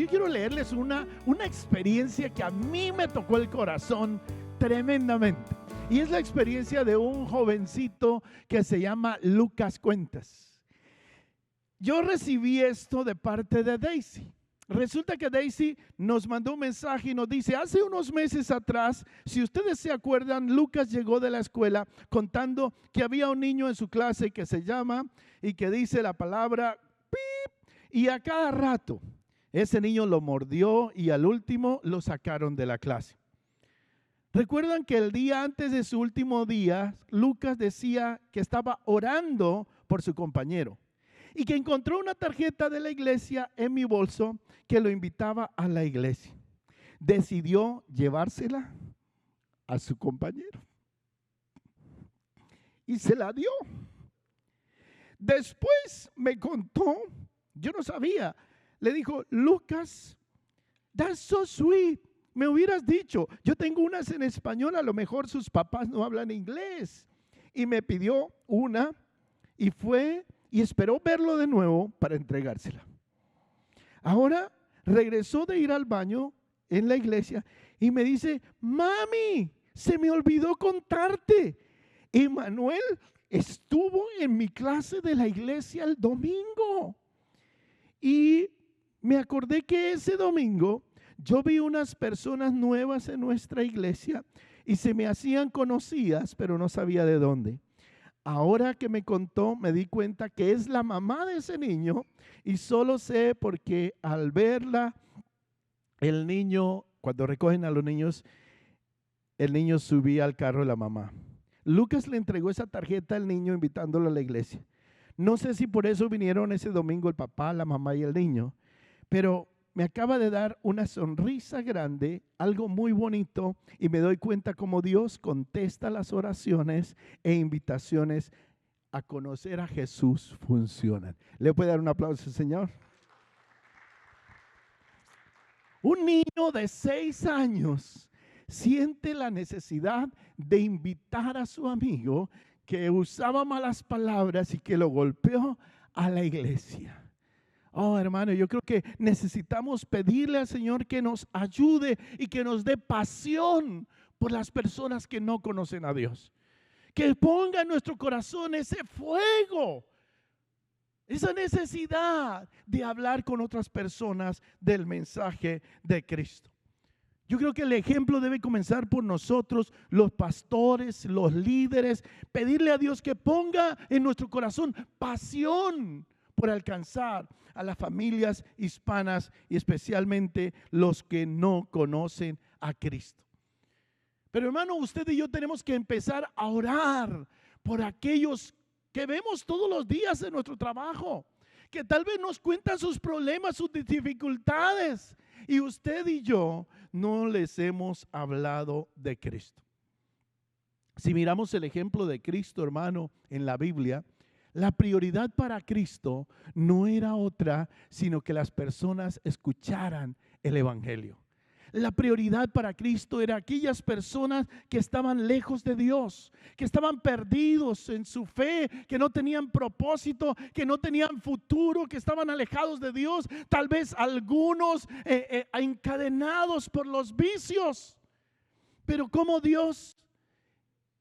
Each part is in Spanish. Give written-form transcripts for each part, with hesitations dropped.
Yo quiero leerles una experiencia que a mí me tocó el corazón tremendamente. Y es la experiencia de un jovencito que se llama Lucas Cuentas. Yo recibí esto de parte de Daisy. Resulta que Daisy nos mandó un mensaje y nos dice: hace unos meses atrás, si ustedes se acuerdan, Lucas llegó de la escuela contando que había un niño en su clase que se llama y que dice la palabra pip, y a cada rato ese niño lo mordió y al último lo sacaron de la clase. Recuerdan que el día antes de su último día, Lucas decía que estaba orando por su compañero y que encontró una tarjeta de la iglesia en mi bolso que lo invitaba a la iglesia. Decidió llevársela a su compañero y se la dio. Después me contó, yo no sabía, le dijo: Lucas, that's so sweet. Me hubieras dicho, yo tengo unas en español, a lo mejor sus papás no hablan inglés. Y me pidió una y fue y esperó verlo de nuevo para entregársela. Ahora regresó de ir al baño en la iglesia y me dice: mami, se me olvidó contarte. Emanuel estuvo en mi clase de la iglesia el domingo. Y me acordé que ese domingo yo vi unas personas nuevas en nuestra iglesia y se me hacían conocidas, pero no sabía de dónde. Ahora que me contó, me di cuenta que es la mamá de ese niño y solo sé porque al verla, el niño, cuando recogen a los niños, el niño subía al carro de la mamá. Lucas le entregó esa tarjeta al niño invitándolo a la iglesia. No sé si por eso vinieron ese domingo el papá, la mamá y el niño, pero me acaba de dar una sonrisa grande, algo muy bonito, y me doy cuenta cómo Dios contesta las oraciones e invitaciones a conocer a Jesús funcionan. ¿Le puede dar un aplauso, Señor? Un niño de 6 años siente la necesidad de invitar a su amigo que usaba malas palabras y que lo golpeó a la iglesia. Oh, hermano, yo creo que necesitamos pedirle al Señor que nos ayude y que nos dé pasión por las personas que no conocen a Dios. Que ponga en nuestro corazón ese fuego, esa necesidad de hablar con otras personas del mensaje de Cristo. Yo creo que el ejemplo debe comenzar por nosotros, los pastores, los líderes, pedirle a Dios que ponga en nuestro corazón pasión por alcanzar a las familias hispanas y especialmente los que no conocen a Cristo. Pero hermano, usted y yo tenemos que empezar a orar por aquellos que vemos todos los días en nuestro trabajo, que tal vez nos cuentan sus problemas, sus dificultades, y usted y yo no les hemos hablado de Cristo. Si miramos el ejemplo de Cristo, hermano, en la Biblia, la prioridad para Cristo no era otra, sino que las personas escucharan el evangelio. La prioridad para Cristo era aquellas personas que estaban lejos de Dios, que estaban perdidos en su fe, que no tenían propósito, que no tenían futuro, que estaban alejados de Dios, tal vez algunos encadenados por los vicios. Pero como Dios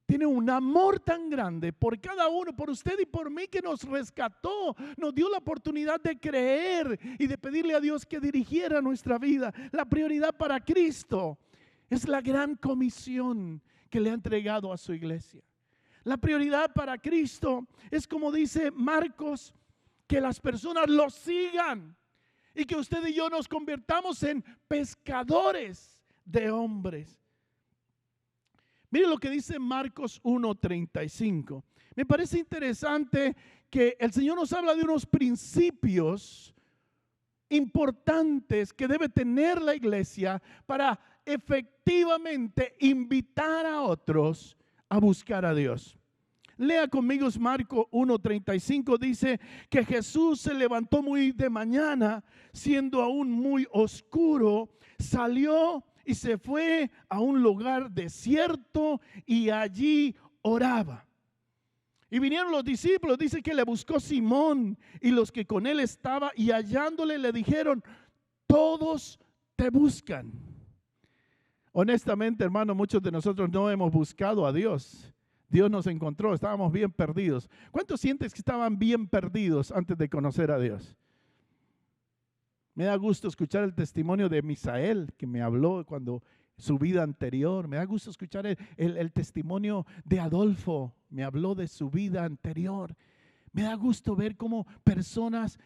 tiene un amor tan grande por cada uno, por usted y por mí, que nos rescató, nos dio la oportunidad de creer y de pedirle a Dios que dirigiera nuestra vida. La prioridad para Cristo es la gran comisión que le ha entregado a su iglesia. La prioridad para Cristo es, como dice Marcos, que las personas lo sigan y que usted y yo nos convirtamos en pescadores de hombres. Mire lo que dice Marcos 1:35. Me parece interesante que el Señor nos habla de unos principios importantes que debe tener la iglesia para efectivamente invitar a otros a buscar a Dios. Lea conmigo Marcos 1:35, dice que Jesús se levantó muy de mañana, siendo aún muy oscuro, salió y se fue a un lugar desierto y allí oraba. Y vinieron los discípulos, dice que le buscó Simón y los que con él estaban, y hallándole le dijeron: todos te buscan. Honestamente, hermano, muchos de nosotros no hemos buscado a Dios. Dios nos encontró, estábamos bien perdidos. ¿Cuántos sientes que estaban bien perdidos antes de conocer a Dios? Me da gusto escuchar el testimonio de Misael, que me habló cuando su vida anterior. Me da gusto escuchar el testimonio de Adolfo, me habló de su vida anterior. Me da gusto ver cómo personas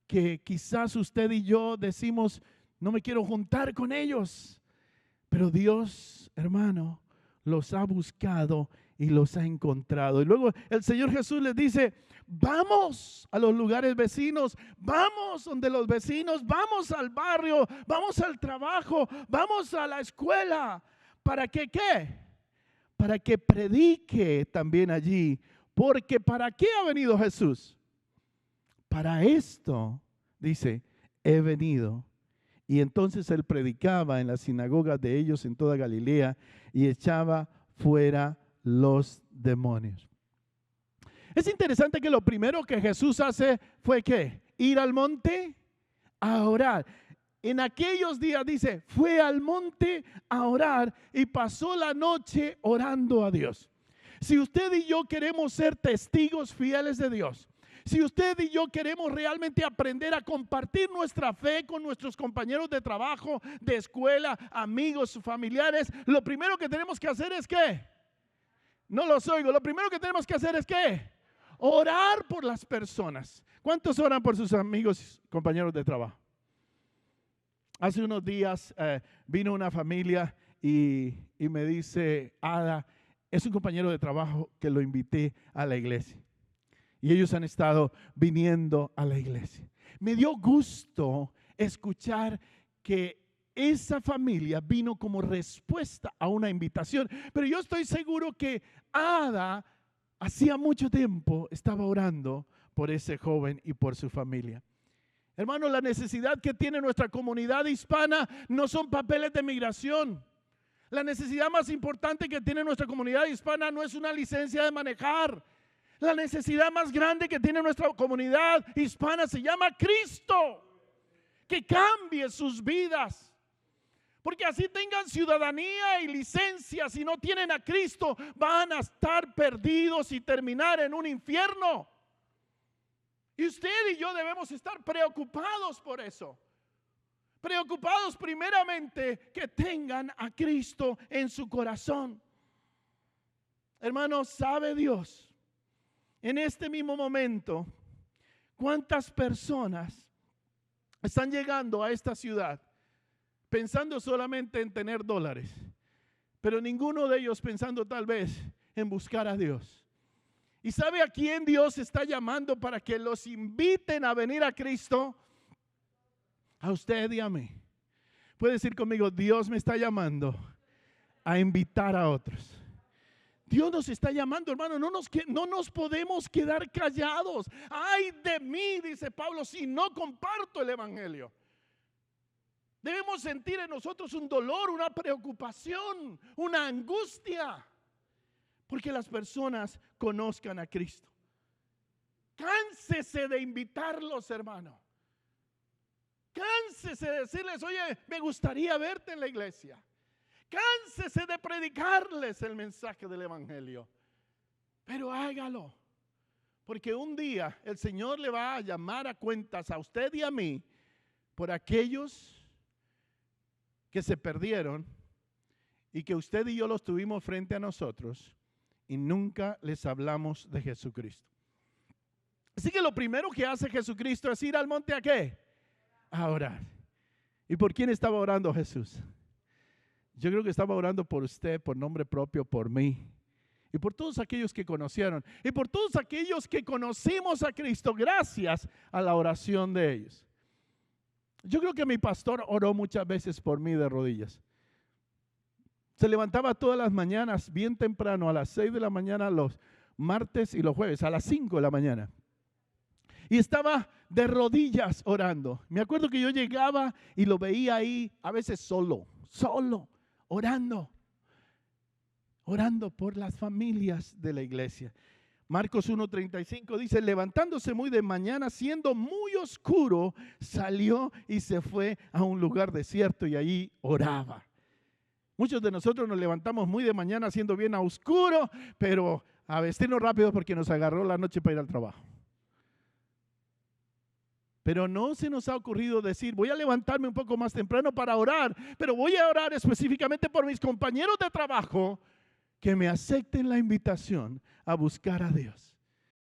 que quizás usted y yo decimos, no me quiero juntar con ellos. Pero Dios, hermano, los ha buscado y los ha encontrado. Y luego el Señor Jesús les dice, vamos a los lugares vecinos, vamos donde los vecinos, vamos al barrio, vamos al trabajo, vamos a la escuela. ¿Para que qué? Para que predique también allí. Porque ¿para qué ha venido Jesús? Para esto, dice, he venido. Y entonces él predicaba en las sinagogas de ellos en toda Galilea y echaba fuera los demonios. Es interesante que lo primero que Jesús hace fue ¿qué? Ir al monte a orar. En aquellos días dice, fue al monte a orar y pasó la noche orando a Dios. Si usted y yo queremos ser testigos fieles de Dios, si usted y yo queremos realmente aprender a compartir nuestra fe con nuestros compañeros de trabajo, de escuela, amigos, familiares, lo primero que tenemos que hacer es ¿qué? No los oigo. Lo primero que tenemos que hacer es ¿qué? Orar por las personas. ¿Cuántos oran por sus amigos, compañeros de trabajo? Hace unos días vino una familia y me dice, Ada, es un compañero de trabajo que lo invité a la iglesia. Y ellos han estado viniendo a la iglesia. Me dio gusto escuchar que esa familia vino como respuesta a una invitación. Pero yo estoy seguro que Ada hacía mucho tiempo estaba orando por ese joven y por su familia. Hermano, la necesidad que tiene nuestra comunidad hispana no son papeles de migración. La necesidad más importante que tiene nuestra comunidad hispana no es una licencia de manejar. La necesidad más grande que tiene nuestra comunidad hispana se llama Cristo. Que cambie sus vidas. Porque así tengan ciudadanía y licencia, si no tienen a Cristo, van a estar perdidos y terminar en un infierno. Y usted y yo debemos estar preocupados por eso. Preocupados primeramente que tengan a Cristo en su corazón. Hermanos, ¿sabe Dios en este mismo momento cuántas personas están llegando a esta ciudad pensando solamente en tener dólares, pero ninguno de ellos pensando tal vez en buscar a Dios? ¿Y sabe a quién Dios está llamando para que los inviten a venir a Cristo? A usted y a mí. Puede decir conmigo, Dios me está llamando a invitar a otros. Dios nos está llamando, hermano, no nos podemos quedar callados. Ay de mí, dice Pablo, si no comparto el evangelio. Debemos sentir en nosotros un dolor, una preocupación, una angustia, porque las personas conozcan a Cristo. Cánsese de invitarlos, hermano. Cánsese de decirles, oye, me gustaría verte en la iglesia. Cánsese de predicarles el mensaje del evangelio. Pero hágalo, porque un día el Señor le va a llamar a cuentas a usted y a mí por aquellos que se perdieron y que usted y yo los tuvimos frente a nosotros y nunca les hablamos de Jesucristo. Así que lo primero que hace Jesucristo es ir al monte ¿a qué? A orar. ¿Y por quién estaba orando Jesús? Yo creo que estaba orando por usted, por nombre propio, por mí. Y por todos aquellos que conocieron. Y por todos aquellos que conocimos a Cristo gracias a la oración de ellos. Yo creo que mi pastor oró muchas veces por mí de rodillas. Se levantaba todas las mañanas bien temprano, a las 6 de la mañana los martes y los jueves, a las 5 de la mañana. Y estaba de rodillas orando. Me acuerdo que yo llegaba y lo veía ahí, a veces solo, orando por las familias de la iglesia. Marcos 1:35 dice, levantándose muy de mañana, siendo muy oscuro, salió y se fue a un lugar desierto y allí oraba. Muchos de nosotros nos levantamos muy de mañana siendo bien a oscuro, pero a vestirnos rápido porque nos agarró la noche para ir al trabajo. Pero no se nos ha ocurrido decir, voy a levantarme un poco más temprano para orar, pero voy a orar específicamente por mis compañeros de trabajo que me acepten la invitación a buscar a Dios.